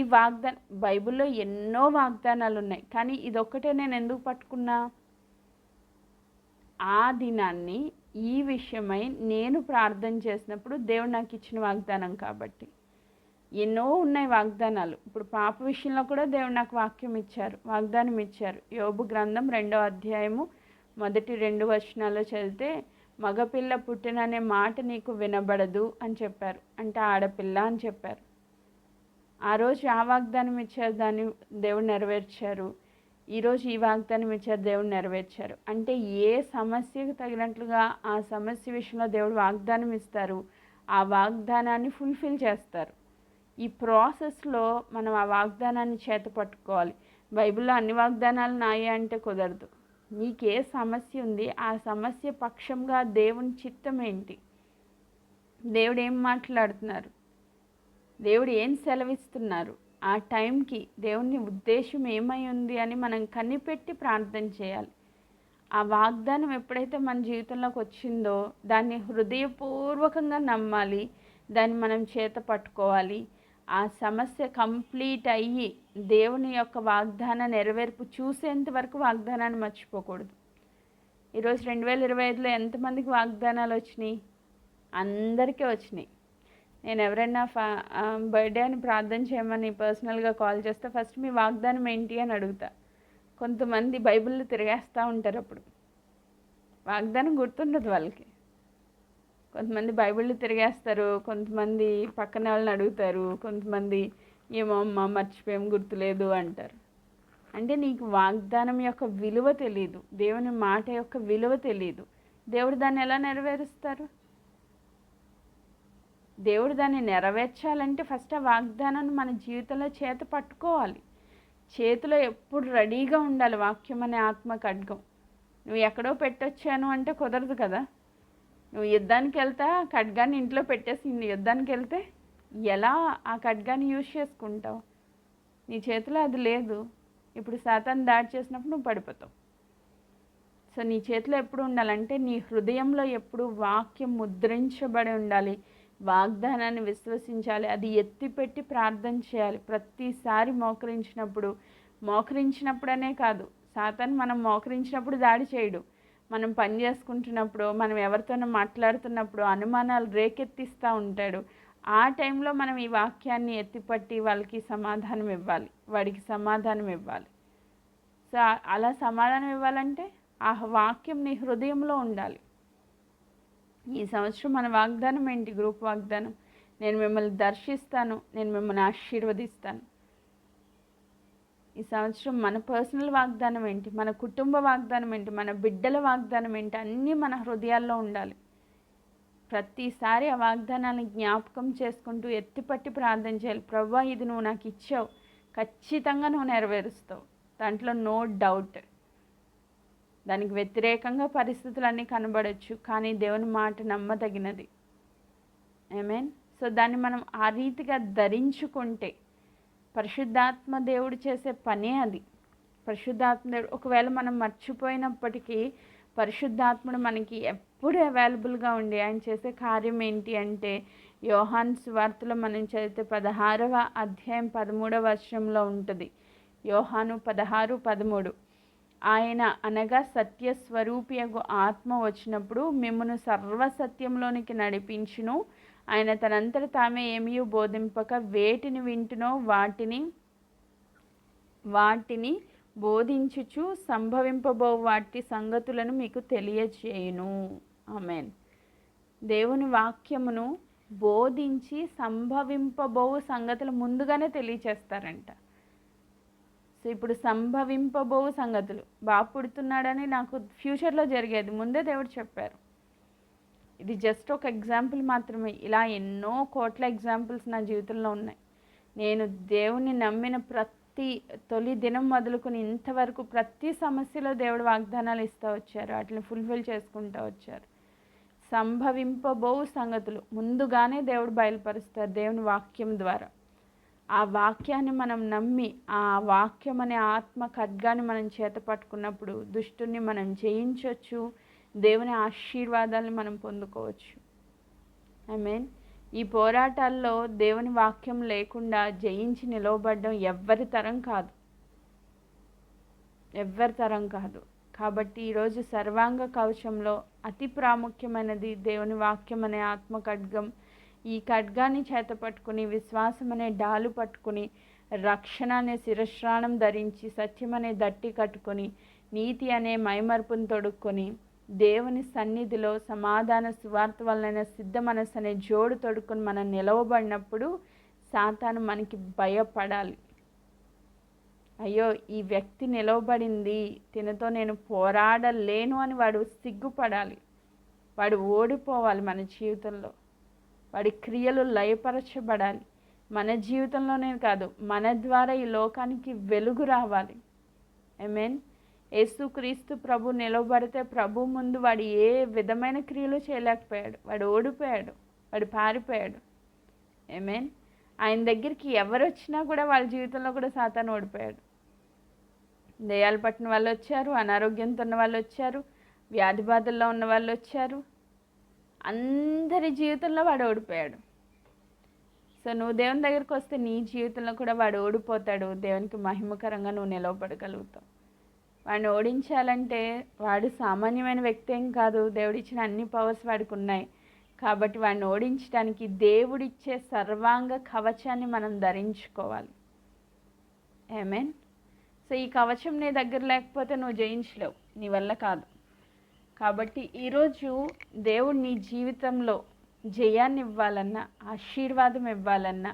బైబిల్లో ఎన్నో వాగ్దానాలు ఉన్నాయి. కానీ ఇదొక్కటే నేను ఎందుకు పట్టుకున్నా? ఆ దినాన్ని ఈ విషయమై నేను ప్రార్థన చేసినప్పుడు దేవుడు నాకు ఇచ్చిన వాగ్దానం కాబట్టి. ఎన్నో ఉన్నాయి వాగ్దానాలు. ఇప్పుడు పాప విషయంలో కూడా దేవుడు నాకు వాగ్దానం ఇచ్చారు. యోబు గ్రంథం 2వ అధ్యాయము మొదటి 2 వచనాల్లో చదివితే, మగపిల్ల పుట్టిననే మాట నీకు వినబడదు అని చెప్పారు. అంటే ఆడపిల్ల అని చెప్పారు. ఆ రోజు ఆ వాగ్దానం ఇచ్చారు, దాన్ని దేవుడు నెరవేర్చారు. ఈరోజు ఈ వాగ్దానం ఇచ్చారు, దేవుడు నెరవేర్చారు. అంటే ఏ సమస్యకు తగినట్లుగా ఆ సమస్య విషయంలో దేవుడు వాగ్దానం ఇస్తారు, ఆ వాగ్దానాన్ని ఫుల్ఫిల్ చేస్తారు. ఈ ప్రాసెస్లో మనం ఆ వాగ్దానాన్ని చేత పట్టుకోవాలి. బైబిల్లో అన్ని వాగ్దానాలు నాయే అంటే కుదరదు. నీకు ఏ సమస్య ఉంది, ఆ సమస్య పక్షంగా దేవుని చిత్తం ఏంటి, దేవుడు ఏం మాట్లాడుతున్నారు, దేవుడు ఏం సెలవిస్తున్నారు, ఆ టైంకి దేవుని ఉద్దేశం ఏమై ఉంది అని మనం కనిపెట్టి ప్రార్థన చేయాలి. ఆ వాగ్దానం ఎప్పుడైతే మన జీవితంలోకి వచ్చిందో దాన్ని హృదయపూర్వకంగా నమ్మాలి, దాన్ని మనం చేత పట్టుకోవాలి. ఆ సమస్య కంప్లీట్ అయ్యి దేవుని యొక్క వాగ్దాన నెరవేర్పు చూసేంత వరకు వాగ్దానాన్ని మర్చిపోకూడదు. ఈరోజు 2025లో ఎంతమందికి వాగ్దానాలు వచ్చినాయి? అందరికీ వచ్చినాయి. నేను ఎవరైనా బర్త్డే అని ప్రార్థన చేయమని పర్సనల్గా కాల్ చేస్తే ఫస్ట్ మీ వాగ్దానం ఏంటి అని అడుగుతా. కొంతమంది బైబిల్లో తిరిగేస్తూ ఉంటారు. అప్పుడు వాగ్దానం గుర్తుండదు వాళ్ళకి. కొంతమంది బైబిళ్ళు తిరిగేస్తారు, కొంతమంది పక్కన వాళ్ళని అడుగుతారు, కొంతమంది ఏమో అమ్మ మర్చిపోయాం గుర్తులేదు అంటారు. అంటే నీకు వాగ్దానం యొక్క విలువ తెలీదు, దేవుని మాట యొక్క విలువ తెలీదు. దేవుడు దాన్ని ఎలా నెరవేరుస్తారు? దేవుడు దాన్ని నెరవేర్చాలంటే ఫస్ట్ ఆ వాగ్దానాన్ని మన జీవితంలో చేత పట్టుకోవాలి. చేతిలో ఎప్పుడు రెడీగా ఉండాలి వాక్యం అనే ఆత్మ ఖడ్గం. నువ్వు ఎక్కడో పెట్టొచ్చాను అంటే కుదరదు కదా. నువ్వు యుద్ధానికి వెళ్తా ఖడ్గాన్ని ఇంట్లో పెట్టేసి యుద్ధానికి వెళ్తే ఎలా ఆ ఖడ్గాన్ని యూజ్ చేసుకుంటావు? నీ చేతిలో అది లేదు. ఇప్పుడు సాతాను దాడి చేసినప్పుడు నువ్వు పడిపోతావు. సో నీ చేతిలో ఎప్పుడు ఉండాలంటే నీ హృదయంలో ఎప్పుడు వాక్యం ముద్రించబడి ఉండాలి. వాగ్దానాన్ని విశ్వసించాలి, అది ఎత్తిపెట్టి ప్రార్థన చేయాలి. ప్రతిసారి మోకరించినప్పుడనే కాదు, సాతాను మనం మోకరించినప్పుడు దాడి చేయడు. మనం పని చేసుకుంటున్నప్పుడు, మనం ఎవరితోనో మాట్లాడుతున్నప్పుడు అనుమానాలు రేకెత్తిస్తూ ఉంటాడు. ఆ టైంలో మనం ఈ వాక్యాన్ని ఎత్తిపట్టి వాడికి సమాధానం ఇవ్వాలి. సో అలా సమాధానం ఇవ్వాలంటే ఆ వాక్యం నీ హృదయంలో ఉండాలి. ఈ సంవత్సరం మన వాగ్దానం ఏంటి? గ్రూప్ వాగ్దానం, నేను మిమ్మల్ని దర్శిస్తాను, నేను మిమ్మల్ని ఆశీర్వదిస్తాను. ఈ సంవత్సరం మన పర్సనల్ వాగ్దానం ఏంటి, మన కుటుంబ వాగ్దానం ఏంటి, మన బిడ్డల వాగ్దానం ఏంటి, అన్నీ మన హృదయాల్లో ఉండాలి. ప్రతిసారి ఆ వాగ్దానాన్ని జ్ఞాపకం చేసుకుంటూ ఎత్తిపట్టి ప్రార్థన చేయాలి. ప్రభువా, ఇది నువ్వు నాకు ఇచ్చావు, ఖచ్చితంగా నువ్వు నెరవేరుస్తావు, దాంట్లో నో డౌట్. దానికి వ్యతిరేకంగా పరిస్థితులన్నీ కనబడవచ్చు, కానీ దేవుని మాట నమ్మదగినది. ఆమేన్. సో దాన్ని మనం ఆ రీతిగా ధరించుకుంటే, పరిశుద్ధాత్మ దేవుడు చేసే పనే అది. పరిశుద్ధాత్మ దేవుడు ఒకవేళ మనం మర్చిపోయినప్పటికీ పరిశుద్ధాత్ముడు మనకి ఎప్పుడు అవైలబుల్గా ఉండి ఆయన చేసే కార్యం ఏంటి అంటే, యోహాను సువార్తలో మనం చదివితే 16వ అధ్యాయం 13వ వచనంలో ఉంటుంది. యోహాను 16:13. ఆయన అనగా సత్యస్వరూపియగు ఆత్మ వచ్చినప్పుడు మిమ్మును సర్వసత్యంలోనికి నడిపించును. ఆయన తనంతట తామే ఏమీ బోధింపక వేటిని వింటునో వాటిని బోధించుచు సంభవింపబో వాటి సంగతులను మీకు తెలియజేయును. ఆమేన్. దేవుని వాక్యమును బోధించి సంభవింపబో సంగతులు ముందుగానే తెలియచేస్తారంట. సో ఇప్పుడు సంభవింపబో సంగతులు, బాబు పుడుతున్నాడని నాకు ఫ్యూచర్లో జరిగేది ముందే దేవుడు చెప్పారు. ఇది జస్ట్ ఒక ఎగ్జాంపుల్ మాత్రమే. ఇలా ఎన్నో కోట్ల ఎగ్జాంపుల్స్ నా జీవితంలో ఉన్నాయి. నేను దేవుణ్ణి నమ్మిన ప్రతి తొలి దినం మొదలుకొని ఇంతవరకు ప్రతి సమస్యలో దేవుడు వాగ్దానాలు ఇస్తూ వచ్చారు. వాటిని ఫుల్ఫిల్ చేసుకుంటూ వచ్చారు. సంభవింపబోవు సంగతులు ముందుగానే దేవుడు బయలుపరుస్తారు దేవుని వాక్యం ద్వారా. ఆ వాక్యాన్ని మనం నమ్మి ఆ వాక్యం అనే ఆత్మ ఖడ్గాన్ని మనం చేత పట్టుకున్నప్పుడు దుష్టుని మనం జయించవచ్చు. దేవుని ఆశీర్వాదాలను మనం పొందుకోవచ్చు. ఆమేన్. ఈ పోరాటాల్లో దేవుని వాక్యం లేకుండా జయించి నిలవబడడం ఎవ్వరి తరం కాదు. కాబట్టి ఈరోజు సర్వాంగ కవచంలో అతి ప్రాముఖ్యమైనది దేవుని వాక్యం అనే ఆత్మ ఖడ్గం. ఈ ఖడ్గాన్ని చేత పట్టుకుని, విశ్వాసం అనే డాలు పట్టుకుని, రక్షణ అనే శిరస్త్రాణం ధరించి, సత్యం అనే దట్టి కట్టుకొని, నీతి అనే మైమర్పును తొడుక్కొని, దేవుని సన్నిధిలో సమాధాన సువార్త వలన సిద్ధ మనస్సు అనే జోడు తొడుక్కొని మనం నిలవబడినప్పుడు సాతాను మనకి భయపడాలి. అయ్యో, ఈ వ్యక్తి నిలవబడింది, తినతో నేను పోరాడలేను అని వాడు సిగ్గుపడాలి. వాడు ఓడిపోవాలి. మన జీవితంలో వాడి క్రియలు లయపరచబడాలి. మన జీవితంలోనే కాదు, మన ద్వారా ఈ లోకానికి వెలుగు రావాలి. ఆమేన్. యేసుక్రీస్తు ప్రభు నిలవబడితే ప్రభు ముందు వాడు ఏ విధమైన క్రియలు చేయలేకపోయాడు. వాడు ఓడిపోయాడు, వాడు పారిపోయాడు. ఆమేన్. ఆయన దగ్గరికి ఎవరు వచ్చినా కూడా వాళ్ళ జీవితంలో కూడా సాతాను ఓడిపోయాడు. దయ్యాలు పట్టిన వాళ్ళు వచ్చారు, అనారోగ్యంతో ఉన్న వాళ్ళు వచ్చారు, వ్యాధి బాధల్లో ఉన్న వాళ్ళు వచ్చారు. అందరి జీవితంలో వాడు ఓడిపోయాడు. సో నువ్వు దేవుని దగ్గరికి వస్తే నీ జీవితంలో కూడా వాడు ఓడిపోతాడు. దేవునికి మహిమకరంగా నువ్వు నిలవబడగలుగుతావు. వాడిని ఓడించాలంటే వాడు సామాన్యమైన వ్యక్తి ఏం కాదు. దేవుడిచ్చిన అన్ని పవర్స్ వాడికి ఉన్నాయి. కాబట్టి వాడిని ఓడించడానికి దేవుడిచ్చే సర్వాంగ కవచాన్ని మనం ధరించుకోవాలి. ఆమేన్. సో ఈ కవచం నీ దగ్గర లేకపోతే నువ్వు జయించలేవు, నీ వల్ల కాదు. కాబట్టి ఈరోజు దేవుడు నీ జీవితంలో జయాన్ని ఇవ్వాలన్నా, ఆశీర్వాదం ఇవ్వాలన్నా,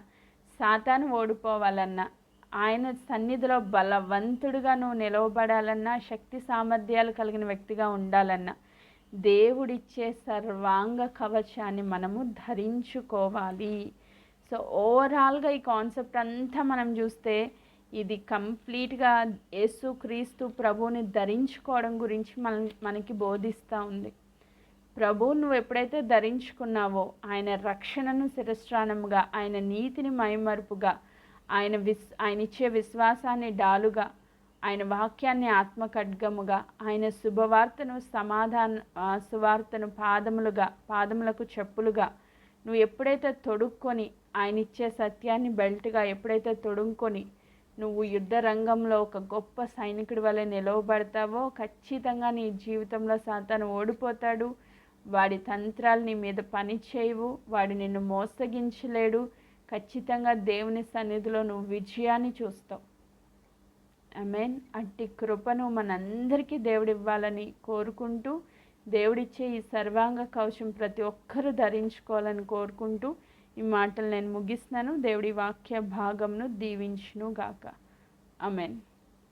సాతాను ఓడిపోవాలన్నా, ఆయన సన్నిధిలో బలవంతుడిగా నువ్వు నిలవబడాలన్నా, శక్తి సామర్థ్యాలు కలిగిన వ్యక్తిగా ఉండాలన్నా దేవుడిచ్చే సర్వాంగ కవచాన్ని మనము ధరించుకోవాలి. సో ఓవరాల్గా ఈ కాన్సెప్ట్ అంతా మనం చూస్తే ఇది కంప్లీట్గా యేసుక్రీస్తు ప్రభువుని ధరించుకోవడం గురించి మనకి బోధిస్తూ ఉంది. ప్రభువు నువ్వు ఎప్పుడైతే ధరించుకున్నావో ఆయన రక్షణను శిరస్త్రాణముగా, ఆయన నీతిని మైమరుపుగా, ఆయన ఇచ్చే విశ్వాసాన్ని డాలుగా, ఆయన వాక్యాన్ని ఆత్మ ఖడ్గముగా, ఆయన శుభవార్తను సువార్తను పాదములకు చెప్పులుగా నువ్వు ఎప్పుడైతే తొడుక్కొని, ఆయన ఇచ్చే సత్యాన్ని బెల్ట్గా ఎప్పుడైతే తొడుక్కొని నువ్వు యుద్ధ రంగంలో ఒక గొప్ప సైనికుడి వలె నిలవబడతావో ఖచ్చితంగా నీ జీవితంలో సాతాను ఓడిపోతాడు. వాడి తంత్రాలు నీ మీద పని చేయవు. వాడు నిన్ను మోసగించలేడు. ఖచ్చితంగా దేవుని సన్నిధిలో నువ్వు విజయాన్ని చూస్తావు. ఆమేన్. అట్టి కృపను మనందరికీ దేవుడు ఇవ్వాలని కోరుకుంటూ, దేవుడిచ్చే ఈ సర్వాంగ కవచం ప్రతి ఒక్కరూ ధరించుకోవాలని కోరుకుంటూ ఈ మాటలు నేను ముగిస్తున్నాను. దేవుడి వాక్య భాగంను దీవించును గాక. ఆమేన్.